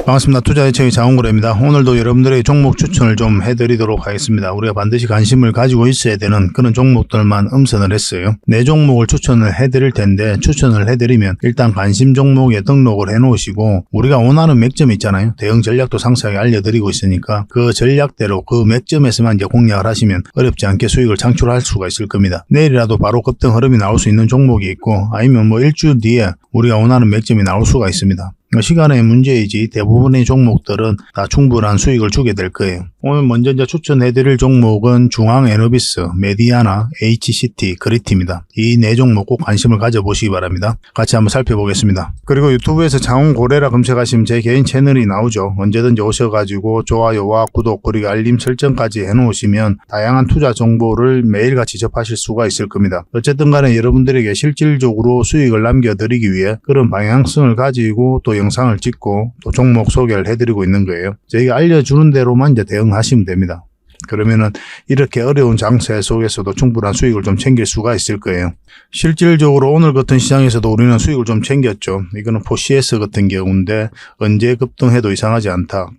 반갑습니다. 투자예측의 장원구래입니다. 오늘도 여러분들의 종목 추천을 좀 해드리도록 하겠습니다. 우리가 반드시 관심을 가지고 있어야 되는 그런 종목들만 음선을 했어요. 네 종목을 추천을 해드릴 텐데, 추천을 해드리면 일단 관심 종목에 등록을 해놓으시고, 우리가 원하는 맥점 있잖아요. 대응 전략도 상세하게 알려드리고 있으니까 그 전략대로 그 맥점에서만 이제 공략을 하시면 어렵지 않게 수익을 창출할 수가 있을 겁니다. 내일이라도 바로 급등 흐름이 나올 수 있는 종목이 있고, 아니면 뭐 일주 뒤에 우리가 원하는 맥점이 나올 수가 있습니다. 시간의 문제이지 대부분의 종목들은 다 충분한 수익을 주게 될 거예요. 오늘 먼저 이제 추천해드릴 종목은 중앙에너비스, 메디아나, HCT, 그리티입니다. 이 네 종목 꼭 관심을 가져보시기 바랍니다. 같이 한번 살펴보겠습니다. 그리고 유튜브에서 장원고래라 검색하시면 제 개인 채널이 나오죠. 언제든지 오셔가지고 좋아요와 구독 그리고 알림 설정까지 해놓으시면 다양한 투자 정보를 매일같이 접하실 수가 있을 겁니다. 어쨌든 간에 여러분들에게 실질적으로 수익을 남겨드리기 위해 그런 방향성을 가지고 또 영상을 찍고 또 종목 소개를 해드리고 있는 거예요. 저희가 알려주는 대로만 이제 대응하시면 됩니다. 그러면은 이렇게 어려운 장세 속에서도 충분한 수익을 좀 챙길 수가 있을 거예요. 실질적으로 오늘 같은 시장에서도 우리는 수익을 좀 챙겼죠. 이거는 포시에스 같은 경우인데 언제 급등해도 이상하지 않다.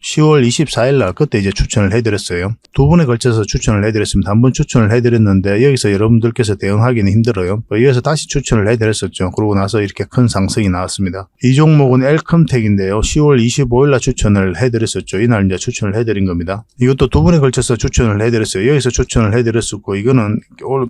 10월 24일 날 그때 이제 추천을 해드렸어요. 두 번에 걸쳐서 추천을 해드렸습니다. 한 번 추천을 해드렸는데 여기서 여러분들께서 대응하기는 힘들어요. 여기서 다시 추천을 해드렸었죠. 그러고 나서 이렇게 큰 상승이 나왔습니다. 이 종목은 엘컴텍인데요. 10월 25일 날 추천을 해드렸었죠. 이날 이제 추천을 해드린 겁니다. 이것도 두 번에 걸쳐서 추천을 해드렸어요. 여기서 추천을 해드렸었고, 이거는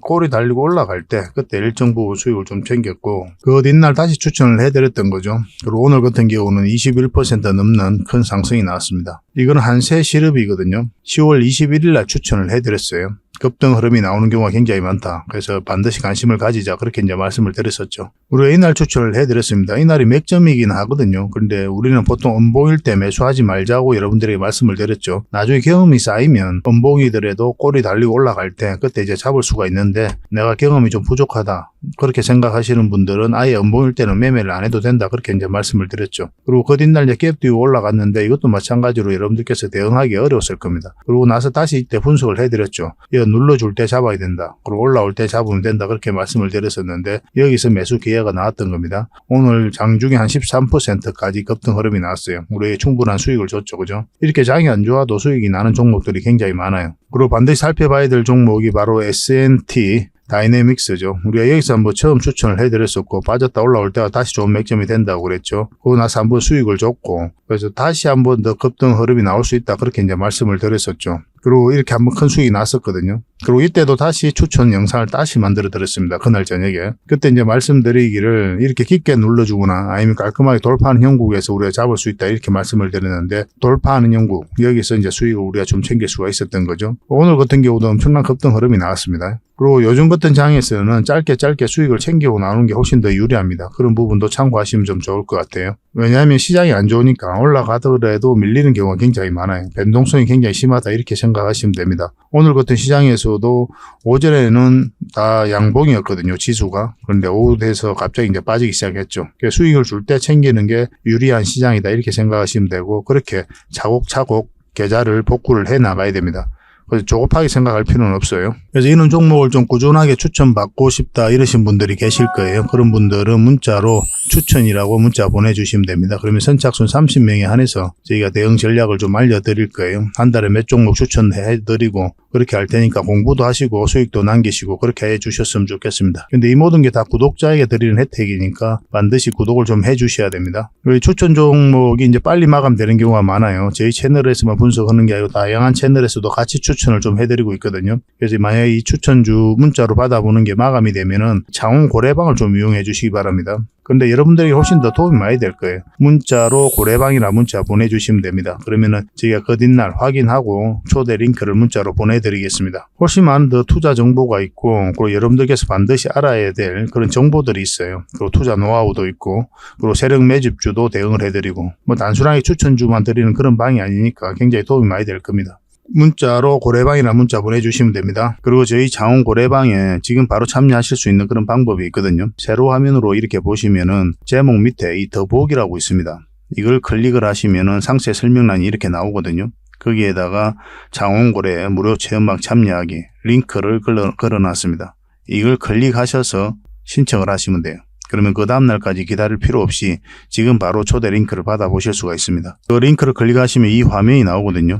꼬리 달리고 올라갈 때 그때 일정 부분 수익을 좀 챙겼고, 그 뒷날 다시 추천을 해드렸던 거죠. 그리고 오늘 같은 경우는 21% 넘는 큰 상승이 나왔습니다. 이건 한세실업이거든요. 10월 21일 날 추천을 해드렸어요. 급등 흐름이 나오는 경우가 굉장히 많다. 그래서 반드시 관심을 가지자. 그렇게 이제 말씀을 드렸었죠. 우리가 이날 추천을 해드렸습니다. 이날이 맥점이긴 하거든요. 그런데 우리는 보통 음봉일 때 매수하지 말자고 여러분들에게 말씀을 드렸죠. 나중에 경험이 쌓이면 음봉이더라도 꼬리 달리고 올라갈 때 그때 이제 잡을 수가 있는데, 내가 경험이 좀 부족하다 그렇게 생각하시는 분들은 아예 음봉일 때는 매매를 안 해도 된다. 그렇게 이제 말씀을 드렸죠. 그리고 그 뒷날 이제 갭 띄고 올라갔는데 이것도 마찬가지로 여러분들께서 대응하기 어려웠을 겁니다. 그리고 나서 다시 이때 분석을 해드렸죠. 눌러줄 때 잡아야 된다. 그리고 올라올 때 잡으면 된다. 그렇게 말씀을 드렸었는데 여기서 매수 기회가 나왔던 겁니다. 오늘 장중에 한 13%까지 급등 흐름이 나왔어요. 우리에게 충분한 수익을 줬죠. 그죠? 이렇게 장이 안 좋아도 수익이 나는 종목들이 굉장히 많아요. 그리고 반드시 살펴봐야 될 종목이 바로 S&T 다이내믹스죠. 우리가 여기서 한번 처음 추천을 해드렸었고, 빠졌다 올라올 때가 다시 좋은 맥점이 된다고 그랬죠. 그러고 나서 한번 수익을 줬고, 그래서 다시 한번 더 급등 흐름이 나올 수 있다. 그렇게 이제 말씀을 드렸었죠. 그리고 이렇게 한번 큰 수익이 났었거든요. 그리고 이때도 다시 추천 영상을 다시 만들어 드렸습니다. 그날 저녁에. 그때 이제 말씀드리기를 이렇게 깊게 눌러주거나 아니면 깔끔하게 돌파하는 형국에서 우리가 잡을 수 있다. 이렇게 말씀을 드렸는데, 돌파하는 형국, 여기서 이제 수익을 우리가 좀 챙길 수가 있었던 거죠. 오늘 같은 경우도 엄청난 급등 흐름이 나왔습니다. 그리고 요즘 같은 장에서는 짧게 수익을 챙기고 나오는 게 훨씬 더 유리합니다. 그런 부분도 참고하시면 좀 좋을 것 같아요. 왜냐하면 시장이 안 좋으니까 올라가더라도 밀리는 경우가 굉장히 많아요. 변동성이 굉장히 심하다. 이렇게 생각하시면 됩니다. 오늘 같은 시장에서도 오전에는 다 양봉이었거든요. 지수가. 그런데 오후 돼서 갑자기 이제 빠지기 시작했죠. 수익을 줄 때 챙기는 게 유리한 시장이다. 이렇게 생각하시면 되고, 그렇게 차곡차곡 계좌를 복구를 해 나가야 됩니다. 그래서 조급하게 생각할 필요는 없어요. 그래서 이런 종목을 좀 꾸준하게 추천받고 싶다 이러신 분들이 계실 거예요. 그런 분들은 문자로 추천이라고 문자 보내주시면 됩니다. 그러면 선착순 30명에 한해서 저희가 대응 전략을 좀 알려드릴 거예요. 한 달에 몇 종목 추천해드리고 그렇게 할 테니까 공부도 하시고 수익도 남기시고 그렇게 해주셨으면 좋겠습니다. 근데 이 모든 게 다 구독자에게 드리는 혜택이니까 반드시 구독을 좀 해주셔야 됩니다. 추천 종목이 이제 빨리 마감되는 경우가 많아요. 저희 채널에서만 분석하는 게 아니고 다양한 채널에서도 같이 추천을 좀 해드리고 있거든요. 그래서 만약에 이 추천주 문자로 받아보는 게 마감이 되면은 창원 고래방을 좀 이용해 주시기 바랍니다. 근데 여러분들에게 훨씬 더 도움이 많이 될 거예요. 문자로 고래방이라 문자 보내주시면 됩니다. 그러면은 저희가 그 뒷날 확인하고 초대 링크를 문자로 보내드리겠습니다. 훨씬 많은 더 투자 정보가 있고, 그리고 여러분들께서 반드시 알아야 될 그런 정보들이 있어요. 그리고 투자 노하우도 있고, 그리고 세력 매집주도 대응을 해드리고, 뭐 단순하게 추천주만 드리는 그런 방이 아니니까 굉장히 도움이 많이 될 겁니다. 문자로 고래방이라 문자 보내주시면 됩니다. 그리고 저희 장원 고래방에 지금 바로 참여하실 수 있는 그런 방법이 있거든요. 세로 화면으로 이렇게 보시면은 제목 밑에 이 더보기라고 있습니다. 이걸 클릭을 하시면은 상세 설명란이 이렇게 나오거든요. 거기에다가 장원 고래 무료 체험방 참여하기 링크를 걸어놨습니다. 이걸 클릭하셔서 신청을 하시면 돼요. 그러면 그 다음날까지 기다릴 필요 없이 지금 바로 초대 링크를 받아보실 수가 있습니다. 그 링크를 클릭하시면 이 화면이 나오거든요.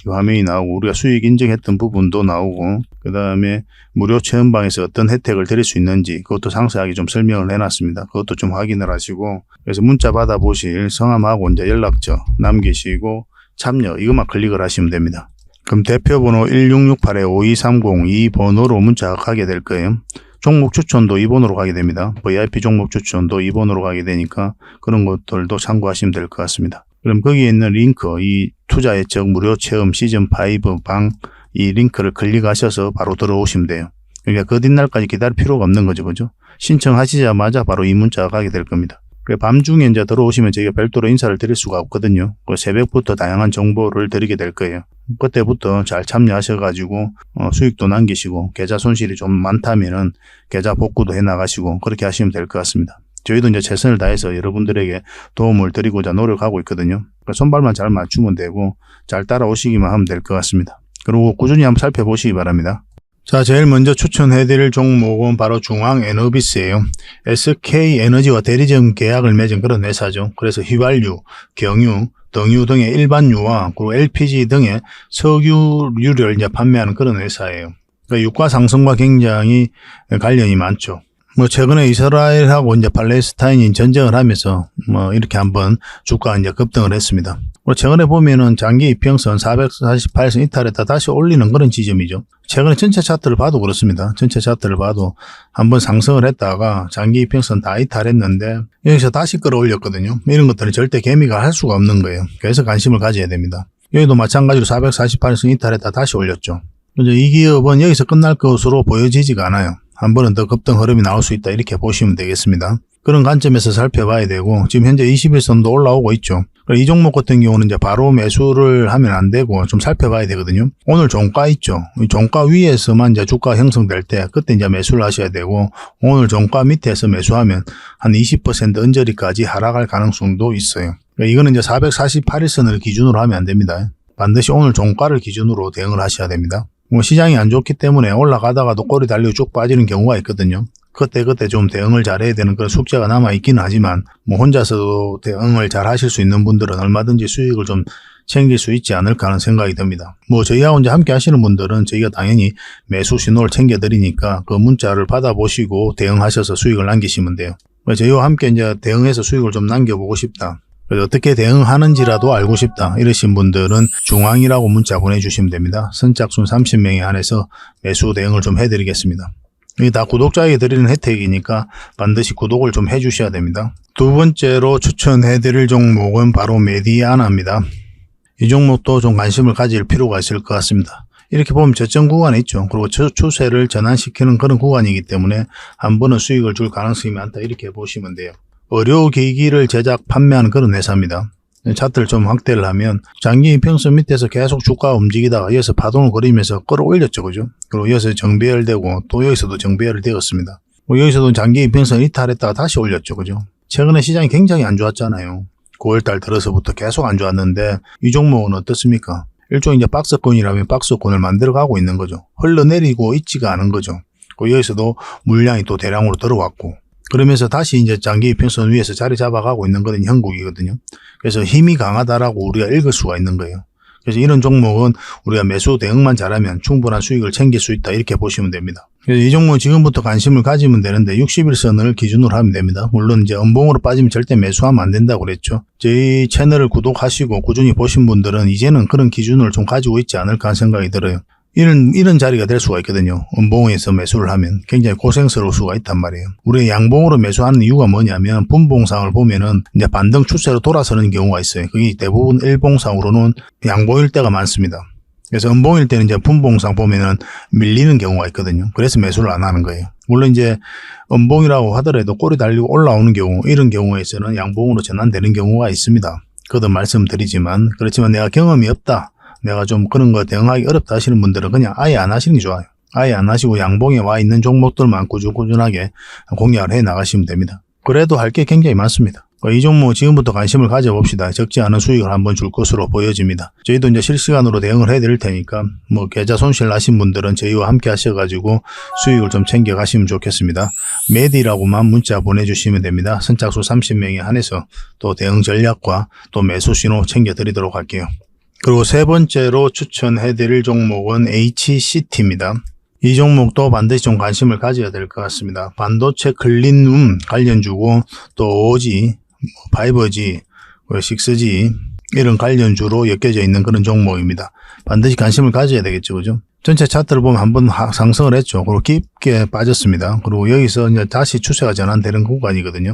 이 화면이 나오고 우리가 수익 인증했던 부분도 나오고 그 다음에 무료 체험방에서 어떤 혜택을 드릴 수 있는지 그것도 상세하게 좀 설명을 해놨습니다. 그것도 좀 확인을 하시고 그래서 문자 받아보실 성함하고 이제 연락처 남기시고 참여 이것만 클릭을 하시면 됩니다. 그럼 대표번호 1668-5230 이 번호로 문자가 가게 될 거예요. 종목 추천도 이 번호로 가게 됩니다. VIP 종목 추천도 이 번호로 가게 되니까 그런 것들도 참고하시면 될 것 같습니다. 그럼 거기에 있는 링크, 이 투자 예측 무료 체험 시즌5 방 이 링크를 클릭하셔서 바로 들어오시면 돼요. 그러니까 그 뒷날까지 기다릴 필요가 없는 거죠. 그죠? 신청하시자마자 바로 이 문자가 가게 될 겁니다. 밤중에 이제 들어오시면 저희가 별도로 인사를 드릴 수가 없거든요. 새벽부터 다양한 정보를 드리게 될 거예요. 그때부터 잘 참여하셔가지고 수익도 남기시고 계좌 손실이 좀 많다면은 계좌 복구도 해 나가시고 그렇게 하시면 될 것 같습니다. 저희도 이제 최선을 다해서 여러분들에게 도움을 드리고자 노력하고 있거든요. 손발만 잘 맞추면 되고 잘 따라오시기만 하면 될 것 같습니다. 그리고 꾸준히 한번 살펴보시기 바랍니다. 자, 제일 먼저 추천해드릴 종목은 바로 중앙에너비스예요. SK에너지와 대리점 계약을 맺은 그런 회사죠. 그래서 휘발유, 경유, 등유 등의 일반유와 그리고 LPG 등의 석유류를 이제 판매하는 그런 회사예요. 그러니까 유가 상승과 굉장히 관련이 많죠. 최근에 이스라엘하고 이제 팔레스타인이 전쟁을 하면서 이렇게 한번 주가가 이제 급등을 했습니다. 최근에 보면은 장기 이평선 448선 이탈했다 다시 올리는 그런 지점이죠. 최근에 전체 차트를 봐도 그렇습니다. 전체 차트를 봐도 한번 상승을 했다가 장기 이평선 다 이탈했는데 여기서 다시 끌어올렸거든요. 이런 것들은 절대 개미가 할 수가 없는 거예요. 그래서 관심을 가져야 됩니다. 여기도 마찬가지로 448선 이탈했다 다시 올렸죠. 이제 이 기업은 여기서 끝날 것으로 보여지지가 않아요. 한 번은 더 급등 흐름이 나올 수 있다 이렇게 보시면 되겠습니다. 그런 관점에서 살펴봐야 되고 지금 현재 21선도 올라오고 있죠. 이 종목 같은 경우는 이제 바로 매수를 하면 안 되고 좀 살펴봐야 되거든요. 오늘 종가 있죠. 이 종가 위에서만 이제 주가 형성될 때 그때 이제 매수를 하셔야 되고 오늘 종가 밑에서 매수하면 한 20% 언저리까지 하락할 가능성도 있어요. 이거는 이제 448일선을 기준으로 하면 안 됩니다. 반드시 오늘 종가를 기준으로 대응을 하셔야 됩니다. 시장이 안 좋기 때문에 올라가다가도 꼬리 달리고 쭉 빠지는 경우가 있거든요. 그때 좀 대응을 잘해야 되는 그런 숙제가 남아있기는 하지만 혼자서도 대응을 잘 하실 수 있는 분들은 얼마든지 수익을 좀 챙길 수 있지 않을까 하는 생각이 듭니다. 저희하고 이제 함께 하시는 분들은 저희가 당연히 매수 신호를 챙겨드리니까 그 문자를 받아보시고 대응하셔서 수익을 남기시면 돼요. 저희와 함께 이제 대응해서 수익을 좀 남겨보고 싶다. 어떻게 대응하는지라도 알고 싶다 이러신 분들은 중앙이라고 문자 보내주시면 됩니다. 선착순 30명에 한해서 매수 대응을 좀 해드리겠습니다. 이게 다 구독자에게 드리는 혜택이니까 반드시 구독을 좀 해주셔야 됩니다. 두 번째로 추천해드릴 종목은 바로 메디아나입니다. 이 종목도 좀 관심을 가질 필요가 있을 것 같습니다. 이렇게 보면 저점 구간에 있죠. 그리고 추세를 전환시키는 그런 구간이기 때문에 한 번은 수익을 줄 가능성이 많다 이렇게 보시면 돼요. 의료기기를 제작 판매하는 그런 회사입니다. 차트를 좀 확대를 하면 장기 이평선 밑에서 계속 주가가 움직이다가 여기서 파동을 그리면서 끌어올렸죠. 그죠? 그리고 여기서 정배열되고 또 여기서도 정배열이 되었습니다. 여기서도 장기 이평선 이탈했다가 다시 올렸죠. 그죠? 최근에 시장이 굉장히 안 좋았잖아요. 9월달 들어서부터 계속 안 좋았는데 이 종목은 어떻습니까? 일종의 이제 박스권이라면 박스권을 만들어가고 있는 거죠. 흘러내리고 있지가 않은 거죠. 여기서도 물량이 또 대량으로 들어왔고 그러면서 다시 이제 장기 이평선 위에서 자리 잡아가고 있는 것은 형국이거든요. 그래서 힘이 강하다라고 우리가 읽을 수가 있는 거예요. 그래서 이런 종목은 우리가 매수 대응만 잘하면 충분한 수익을 챙길 수 있다 이렇게 보시면 됩니다. 그래서 이 종목은 지금부터 관심을 가지면 되는데 61선을 기준으로 하면 됩니다. 물론 이제 음봉으로 빠지면 절대 매수하면 안 된다고 그랬죠. 저희 채널을 구독하시고 꾸준히 보신 분들은 이제는 그런 기준을 좀 가지고 있지 않을까 하는 생각이 들어요. 이런 자리가 될 수가 있거든요. 음봉에서 매수를 하면 굉장히 고생스러울 수가 있단 말이에요. 우리가 양봉으로 매수하는 이유가 뭐냐면 분봉상을 보면은 이제 반등 추세로 돌아서는 경우가 있어요. 그게 대부분 일봉상으로는 양봉일 때가 많습니다. 그래서 음봉일 때는 이제 분봉상 보면은 밀리는 경우가 있거든요. 그래서 매수를 안 하는 거예요. 물론 이제 음봉이라고 하더라도 꼬리 달리고 올라오는 경우, 이런 경우에서는 양봉으로 전환되는 경우가 있습니다. 거듭 말씀드리지만, 그렇지만 내가 경험이 없다, 내가 좀 그런 거 대응하기 어렵다 하시는 분들은 그냥 아예 안 하시는 게 좋아요. 아예 안 하시고 양봉에 와 있는 종목들만 꾸준하게 공략을 해 나가시면 됩니다. 그래도 할 게 굉장히 많습니다. 이 종목 지금부터 관심을 가져봅시다. 적지 않은 수익을 한번 줄 것으로 보여집니다. 저희도 이제 실시간으로 대응을 해드릴 테니까 계좌 손실 나신 분들은 저희와 함께 하셔가지고 수익을 좀 챙겨 가시면 좋겠습니다. 매디라고만 문자 보내주시면 됩니다. 선착순 30명에 한해서 또 대응 전략과 또 매수 신호 챙겨 드리도록 할게요. 그리고 세 번째로 추천해드릴 종목은 HCT입니다. 이 종목도 반드시 좀 관심을 가져야 될 것 같습니다. 반도체 클린룸 관련주고 또 오지, 파이버지, 6G 이런 관련주로 엮여져 있는 그런 종목입니다. 반드시 관심을 가져야 되겠죠, 그죠? 전체 차트를 보면 한번 상승을 했죠. 그리고 깊게 빠졌습니다. 그리고 여기서 이제 다시 추세가 전환되는 구간이거든요.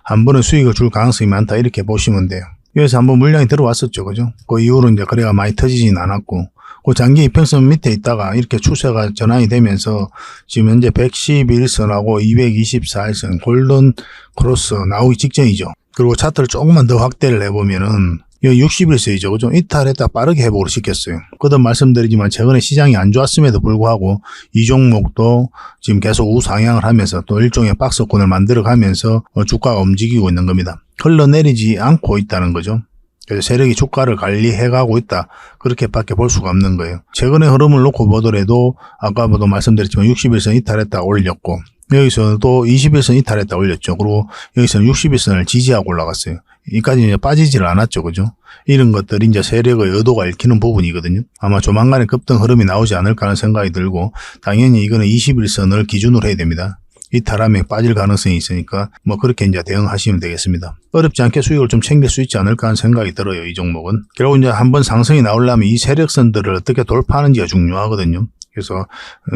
한 번은 수익을 줄 가능성이 많다 이렇게 보시면 돼요. 여기서 한번 물량이 들어왔었죠, 그죠? 그 이후로 이제 거래가 많이 터지진 않았고. 그 장기 이평선 밑에 있다가 이렇게 추세가 전환이 되면서 지금 현재 111선하고 224일선 골든 크로스 나오기 직전이죠. 그리고 차트를 조금만 더 확대를 해보면은 여기 60일선이죠. 그죠? 이탈했다 빠르게 회복을 시켰어요. 거듭 말씀드리지만 최근에 시장이 안 좋았음에도 불구하고 이 종목도 지금 계속 우상향을 하면서 또 일종의 박스권을 만들어가면서 주가가 움직이고 있는 겁니다. 흘러내리지 않고 있다는 거죠. 그래서 세력이 주가를 관리해가고 있다. 그렇게밖에 볼 수가 없는 거예요. 최근의 흐름을 놓고 보더라도 아까도 말씀드렸지만 60일선 이탈했다 올렸고 여기서도 21선 이탈했다 올렸죠. 그리고 여기서는 60일선을 지지하고 올라갔어요. 여기까지 이제 빠지지를 않았죠. 그죠? 이런 것들이 이제 세력의 의도가 읽히는 부분이거든요. 아마 조만간에 급등 흐름이 나오지 않을까 하는 생각이 들고 당연히 이거는 21선을 기준으로 해야 됩니다. 이탈하면 빠질 가능성이 있으니까 그렇게 이제 대응하시면 되겠습니다. 어렵지 않게 수익을 좀 챙길 수 있지 않을까 하는 생각이 들어요. 이 종목은. 결국 이제 한번 상승이 나오려면 이 세력선들을 어떻게 돌파하는지가 중요하거든요. 그래서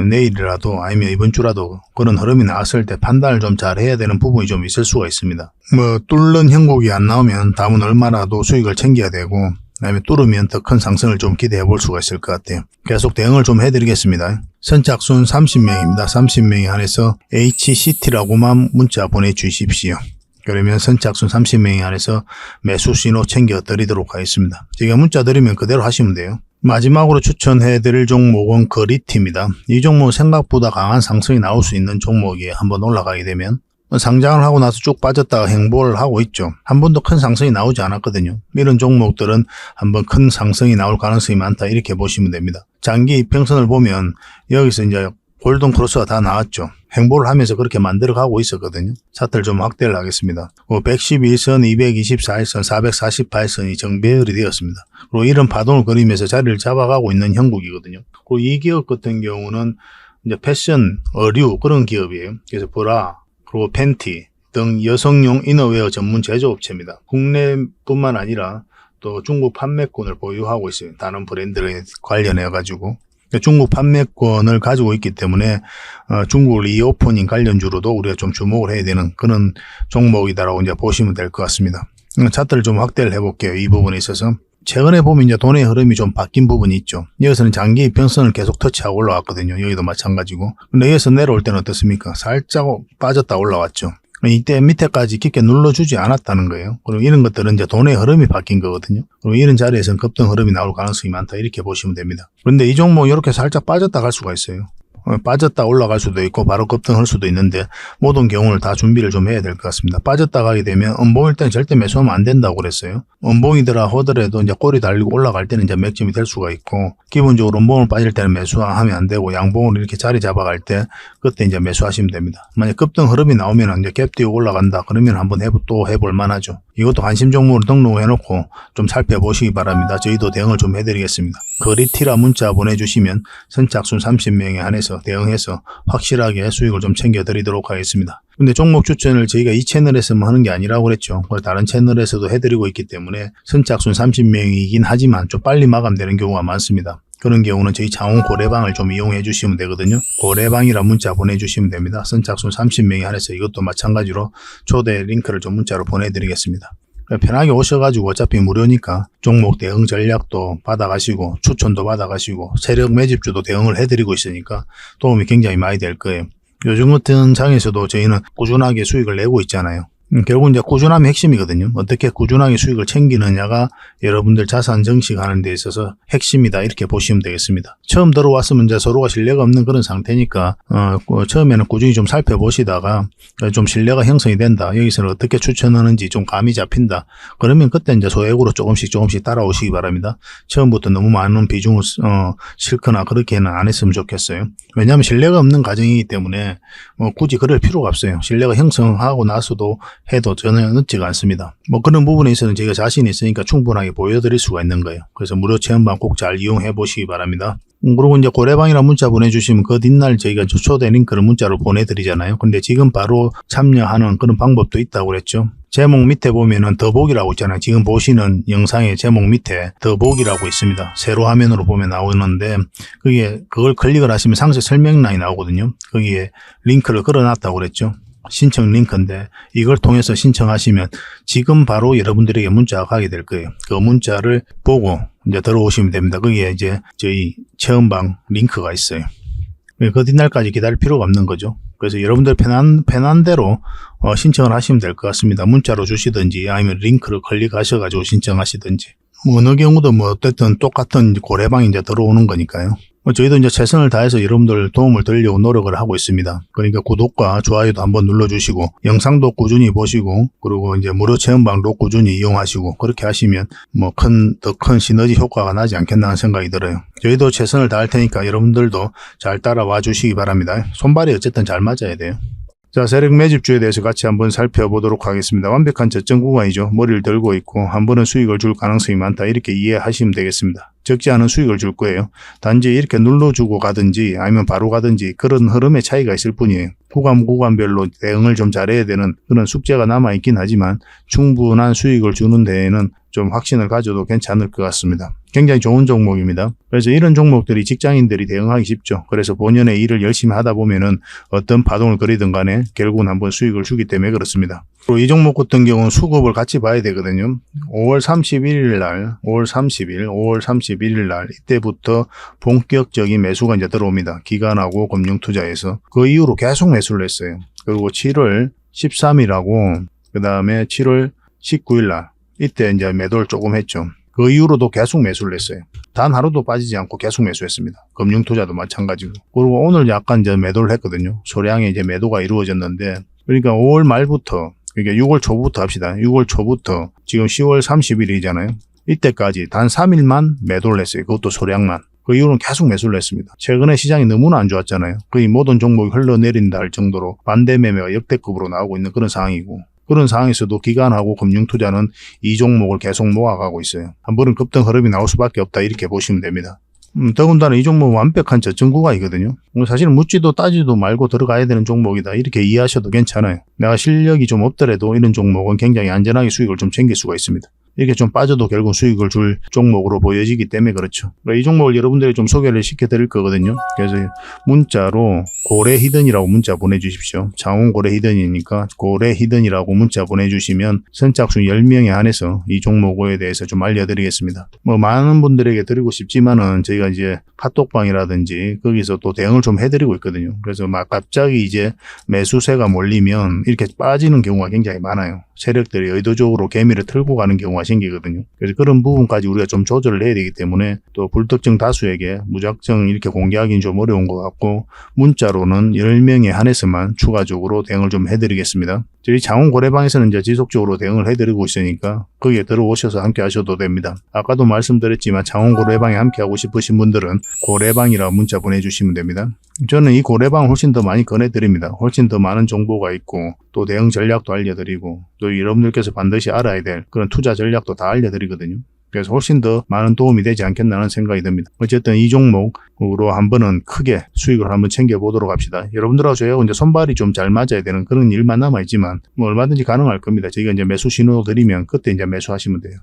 내일이라도 아니면 이번 주라도 그런 흐름이 나왔을 때 판단을 좀 잘 해야 되는 부분이 좀 있을 수가 있습니다. 뚫는 형국이 안 나오면 다음은 얼마라도 수익을 챙겨야 되고 그다음에 뚫으면 더 큰 상승을 좀 기대해 볼 수가 있을 것 같아요. 계속 대응을 좀 해드리겠습니다. 선착순 30명입니다. 30명에 한해서 HCT라고만 문자 보내주십시오. 그러면 선착순 30명에 한해서 매수 신호 챙겨 드리도록 하겠습니다. 제가 문자 드리면 그대로 하시면 돼요. 마지막으로 추천해드릴 종목은 그리티입니다. 이 종목은 생각보다 강한 상승이 나올 수 있는 종목이에요. 한번 올라가게 되면. 상장을 하고 나서 쭉 빠졌다가 행보를 하고 있죠. 한 번도 큰 상승이 나오지 않았거든요. 이런 종목들은 한번 큰 상승이 나올 가능성이 많다 이렇게 보시면 됩니다. 장기 이평선을 보면 여기서 이제 골든 크로스가 다 나왔죠. 행보를 하면서 그렇게 만들어 가고 있었거든요. 차트를 좀 확대를 하겠습니다. 111선, 224일선, 448선이 정배열이 되었습니다. 그리고 이런 파동을 그리면서 자리를 잡아가고 있는 형국이거든요. 그리고 이 기업 같은 경우는 이제 패션, 의류 그런 기업이에요. 그래서 브라, 그리고 팬티 등 여성용 이너웨어 전문 제조업체입니다. 국내뿐만 아니라 또 중국 판매권을 보유하고 있어요. 다른 브랜드에 관련해 가지고 중국 판매권을 가지고 있기 때문에 중국 리오프닝 관련주로도 우리가 좀 주목을 해야 되는 그런 종목이다라고 이제 보시면 될 것 같습니다. 차트를 좀 확대를 해볼게요. 이 부분에 있어서. 최근에 보면 이제 돈의 흐름이 좀 바뀐 부분이 있죠. 여기서는 장기 이평선을 계속 터치하고 올라왔거든요. 여기도 마찬가지고. 근데 여기서 내려올 때는 어떻습니까? 살짝 빠졌다 올라왔죠. 이때 밑에까지 깊게 눌러주지 않았다는 거예요. 그리고 이런 것들은 이제 돈의 흐름이 바뀐 거거든요. 그리고 이런 자리에서는 급등 흐름이 나올 가능성이 많다 이렇게 보시면 됩니다. 그런데 이 종목 이렇게 살짝 빠졌다 갈 수가 있어요. 빠졌다 올라갈 수도 있고 바로 급등할 수도 있는데 모든 경우를 다 준비를 좀 해야 될 것 같습니다. 빠졌다 가게 되면 음봉일 때는 절대 매수하면 안 된다고 그랬어요. 음봉이더라 하더라도 이제 꼬리 달리고 올라갈 때는 이제 맥점이 될 수가 있고 기본적으로 음봉을 빠질 때는 매수하면 안 되고 양봉을 이렇게 자리 잡아갈 때 그때 이제 매수하시면 됩니다. 만약 급등 흐름이 나오면 이제 갭 띄고 올라간다 그러면 한번 또 해볼 만하죠. 이것도 관심 종목으로 등록해 놓고 좀 살펴보시기 바랍니다. 저희도 대응을 좀 해드리겠습니다. 그리티라 문자 보내주시면 선착순 30명에 한해서 대응해서 확실하게 수익을 좀 챙겨드리도록 하겠습니다. 근데 종목 추천을 저희가 이 채널에서만 하는 게 아니라고 그랬죠. 다른 채널에서도 해드리고 있기 때문에 선착순 30명이긴 하지만 좀 빨리 마감되는 경우가 많습니다. 그런 경우는 저희 장원 고래방을 좀 이용해 주시면 되거든요. 고래방이라 문자 보내주시면 됩니다. 선착순 30명에 한해서 이것도 마찬가지로 초대 링크를 좀 문자로 보내드리겠습니다. 편하게 오셔가지고 어차피 무료니까 종목 대응 전략도 받아가시고 추천도 받아가시고 세력 매집주도 대응을 해드리고 있으니까 도움이 굉장히 많이 될 거예요. 요즘 같은 장에서도 저희는 꾸준하게 수익을 내고 있잖아요. 결국 이제 꾸준함이 핵심이거든요. 어떻게 꾸준하게 수익을 챙기느냐가 여러분들 자산 정식하는 데 있어서 핵심이다 이렇게 보시면 되겠습니다. 처음 들어왔으면 이제 서로가 신뢰가 없는 그런 상태니까 처음에는 꾸준히 좀 살펴보시다가 좀 신뢰가 형성이 된다. 여기서는 어떻게 추천하는지 좀 감이 잡힌다. 그러면 그때 이제 소액으로 조금씩 따라오시기 바랍니다. 처음부터 너무 많은 비중을 싫거나 그렇게는 안 했으면 좋겠어요. 왜냐하면 신뢰가 없는 과정이기 때문에 굳이 그럴 필요가 없어요. 신뢰가 형성하고 나서도 해도 전혀 늦지가 않습니다. 그런 부분에 있어서는 제가 자신이 있으니까 충분하게 보여드릴 수가 있는 거예요. 그래서 무료 체험방 꼭 잘 이용해 보시기 바랍니다. 그리고 이제 고래방이라 문자 보내주시면 그 뒷날 저희가 초대 링크를 문자로 보내드리잖아요. 근데 지금 바로 참여하는 그런 방법도 있다고 그랬죠. 제목 밑에 보면은 더보기라고 있잖아요. 지금 보시는 영상의 제목 밑에 더보기라고 있습니다. 세로 화면으로 보면 나오는데 그걸 클릭을 하시면 상세 설명란이 나오거든요. 거기에 링크를 걸어놨다고 그랬죠. 신청 링크인데 이걸 통해서 신청하시면 지금 바로 여러분들에게 문자가 가게 될 거예요. 그 문자를 보고 이제 들어오시면 됩니다. 거기에 이제 저희 체험방 링크가 있어요. 그 뒷날까지 기다릴 필요가 없는 거죠. 그래서 여러분들 편한 대로 신청을 하시면 될 것 같습니다. 문자로 주시든지 아니면 링크를 클릭하셔가지고 신청하시든지. 어느 경우도 어쨌든 똑같은 고래방이 이제 들어오는 거니까요. 저희도 이제 최선을 다해서 여러분들 도움을 드리려고 노력을 하고 있습니다. 그러니까 구독과 좋아요도 한번 눌러주시고, 영상도 꾸준히 보시고, 그리고 이제 무료 체험방도 꾸준히 이용하시고, 그렇게 하시면 더 큰 시너지 효과가 나지 않겠나 하는 생각이 들어요. 저희도 최선을 다할 테니까 여러분들도 잘 따라와 주시기 바랍니다. 손발이 어쨌든 잘 맞아야 돼요. 자, 세력 매집주에 대해서 같이 한번 살펴보도록 하겠습니다. 완벽한 저점 구간이죠. 머리를 들고 있고 한 번은 수익을 줄 가능성이 많다. 이렇게 이해하시면 되겠습니다. 적지 않은 수익을 줄 거예요. 단지 이렇게 눌러주고 가든지 아니면 바로 가든지 그런 흐름의 차이가 있을 뿐이에요. 구간별로 대응을 좀 잘해야 되는 그런 숙제가 남아있긴 하지만 충분한 수익을 주는 데에는 좀 확신을 가져도 괜찮을 것 같습니다. 굉장히 좋은 종목입니다. 그래서 이런 종목들이 직장인들이 대응하기 쉽죠. 그래서 본연의 일을 열심히 하다 보면은 어떤 파동을 그리든 간에 결국은 한번 수익을 주기 때문에 그렇습니다. 그리고 이 종목 같은 경우는 수급을 같이 봐야 되거든요. 5월 31일 날 이때부터 본격적인 매수가 이제 들어옵니다. 기관하고 금융투자에서. 그 이후로 계속 매수를 했어요. 그리고 7월 13일하고 그 다음에 7월 19일 날 이때 이제 매도를 조금 했죠. 그 이후로도 계속 매수를 했어요. 단 하루도 빠지지 않고 계속 매수했습니다. 금융투자도 마찬가지고. 그리고 오늘 약간 이제 매도를 했거든요. 소량의 이제 매도가 이루어졌는데, 그러니까 5월 말부터, 그러니까 6월 초부터 합시다. 6월 초부터 지금 10월 30일이잖아요. 이때까지 단 3일만 매도를 했어요. 그것도 소량만. 그 이후로는 계속 매수를 했습니다. 최근에 시장이 너무나 안 좋았잖아요. 거의 모든 종목이 흘러내린다 할 정도로 반대 매매가 역대급으로 나오고 있는 그런 상황이고, 그런 상황에서도 기관하고 금융투자는 이 종목을 계속 모아가고 있어요. 한 번은 급등 흐름이 나올 수밖에 없다 이렇게 보시면 됩니다. 더군다나 이 종목은 완벽한 저점 구간이거든요. 사실은 묻지도 따지도 말고 들어가야 되는 종목이다 이렇게 이해하셔도 괜찮아요. 내가 실력이 좀 없더라도 이런 종목은 굉장히 안전하게 수익을 좀 챙길 수가 있습니다. 이렇게 좀 빠져도 결국 수익을 줄 종목으로 보여지기 때문에 그렇죠. 그러니까 이 종목을 여러분들이 좀 소개를 시켜드릴 거거든요. 그래서 문자로 고래 히든이라고 문자 보내주십시오. 장원 고래 히든이니까 고래 히든이라고 문자 보내주시면 선착순 10명에 한해서 이 종목에 대해서 좀 알려드리겠습니다. 많은 분들에게 드리고 싶지만은 저희가 이제 카톡방이라든지 거기서 또 대응을 좀 해드리고 있거든요. 그래서 막 갑자기 이제 매수세가 몰리면 이렇게 빠지는 경우가 굉장히 많아요. 세력들이 의도적으로 개미를 틀고 가는 경우가 생기거든요. 그래서 그런 부분까지 우리가 좀 조절을 해야 되기 때문에 또 불특정 다수에게 무작정 이렇게 공개하기는 좀 어려운 것 같고, 문자로는 10명에 한해서만 추가적으로 대응을 좀 해드리겠습니다. 저희 장원 고래방에서는 이제 지속적으로 대응을 해드리고 있으니까 거기에 들어오셔서 함께 하셔도 됩니다. 아까도 말씀드렸지만 장원 고래방에 함께 하고 싶으신 분들은 고래방이라고 문자 보내주시면 됩니다. 저는 이 고래방을 훨씬 더 많이 권해드립니다. 훨씬 더 많은 정보가 있고 또 대응 전략도 알려드리고 또 여러분들께서 반드시 알아야 될 그런 투자 전략도 다 알려드리거든요. 그래서 훨씬 더 많은 도움이 되지 않겠나는 생각이 듭니다. 어쨌든 이 종목으로 한번은 크게 수익을 한번 챙겨보도록 합시다. 여러분들하고 저희하고 이제 손발이 좀 잘 맞아야 되는 그런 일만 남아있지만 얼마든지 가능할 겁니다. 저희가 이제 매수 신호 드리면 그때 이제 매수하시면 돼요.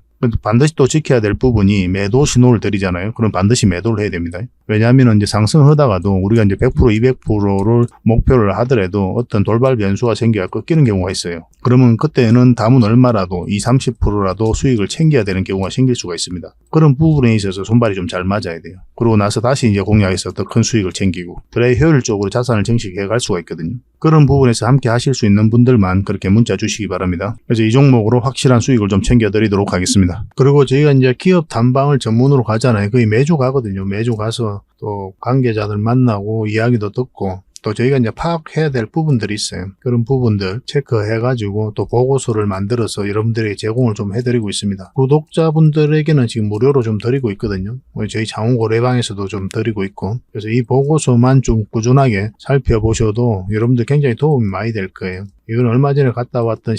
반드시 또 지켜야 될 부분이 매도 신호를 드리잖아요. 그럼 반드시 매도를 해야 됩니다. 왜냐하면 이제 상승하다가도 우리가 이제 100% 200%를 목표를 하더라도 어떤 돌발 변수가 생겨야 꺾이는 경우가 있어요. 그러면 그때는 담은 얼마라도 20, 30%라도 수익을 챙겨야 되는 경우가 생길 수가 있습니다. 그런 부분에 있어서 손발이 좀 잘 맞아야 돼요. 그러고 나서 다시 이제 공략해서 더 큰 수익을 챙기고 그래야 효율적으로 자산을 정식해 갈 수가 있거든요. 그런 부분에서 함께 하실 수 있는 분들만 그렇게 문자 주시기 바랍니다. 그래서 이 종목으로 확실한 수익을 좀 챙겨드리도록 하겠습니다. 그리고 저희가 이제 기업 탐방을 전문으로 가잖아요. 거의 매주 가거든요. 매주 가서 또 관계자들 만나고 이야기도 듣고 또 저희가 이제 파악해야 될 부분들이 있어요. 그런 부분들 체크해가지고 또 보고서를 만들어서 여러분들에게 제공을 좀 해드리고 있습니다. 구독자분들에게는 지금 무료로 좀 드리고 있거든요. 저희 장우고래방에서도 좀 드리고 있고 그래서 이 보고서만 좀 꾸준하게 살펴보셔도 여러분들 굉장히 도움이 많이 될 거예요. 이건 얼마 전에 갔다 왔던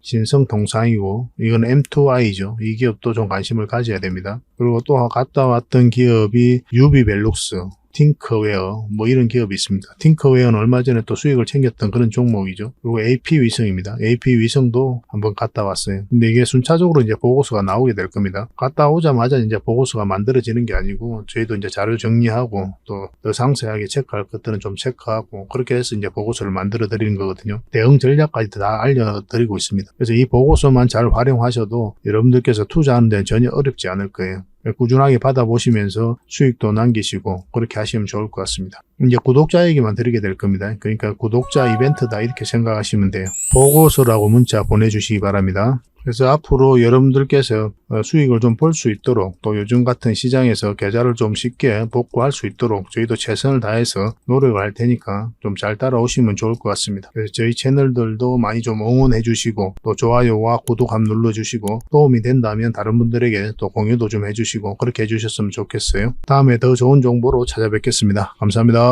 신성통상이고 이건 M2I죠. 이 기업도 좀 관심을 가져야 됩니다. 그리고 또 갔다 왔던 기업이 유비벨룩스, 팅커웨어 뭐 이런 기업이 있습니다. 팅커웨어는 얼마 전에 또 수익을 챙겼던 그런 종목이죠. 그리고 AP위성입니다. AP위성도 한번 갔다 왔어요. 근데 이게 순차적으로 이제 보고서가 나오게 될 겁니다. 갔다 오자마자 이제 보고서가 만들어지는 게 아니고 저희도 이제 자료 정리하고 또 더 상세하게 체크할 것들은 좀 체크하고 그렇게 해서 이제 보고서를 만들어 드리는 거거든요. 대응 전략까지 다 알려드리고 있습니다. 그래서 이 보고서만 잘 활용하셔도 여러분들께서 투자하는 데는 전혀 어렵지 않을 거예요. 꾸준하게 받아보시면서 수익도 남기시고 그렇게 하시면 좋을 것 같습니다. 이제 구독자에게만 드리게 될 겁니다. 그러니까 구독자 이벤트다 이렇게 생각하시면 돼요. 보고서라고 문자 보내주시기 바랍니다. 그래서 앞으로 여러분들께서 수익을 좀 볼 수 있도록 또 요즘 같은 시장에서 계좌를 좀 쉽게 복구할 수 있도록 저희도 최선을 다해서 노력을 할 테니까 좀 잘 따라오시면 좋을 것 같습니다. 그래서 저희 채널들도 많이 좀 응원해 주시고 또 좋아요와 구독 한번 눌러주시고 도움이 된다면 다른 분들에게 또 공유도 좀 해주시고 그렇게 해주셨으면 좋겠어요. 다음에 더 좋은 정보로 찾아뵙겠습니다. 감사합니다.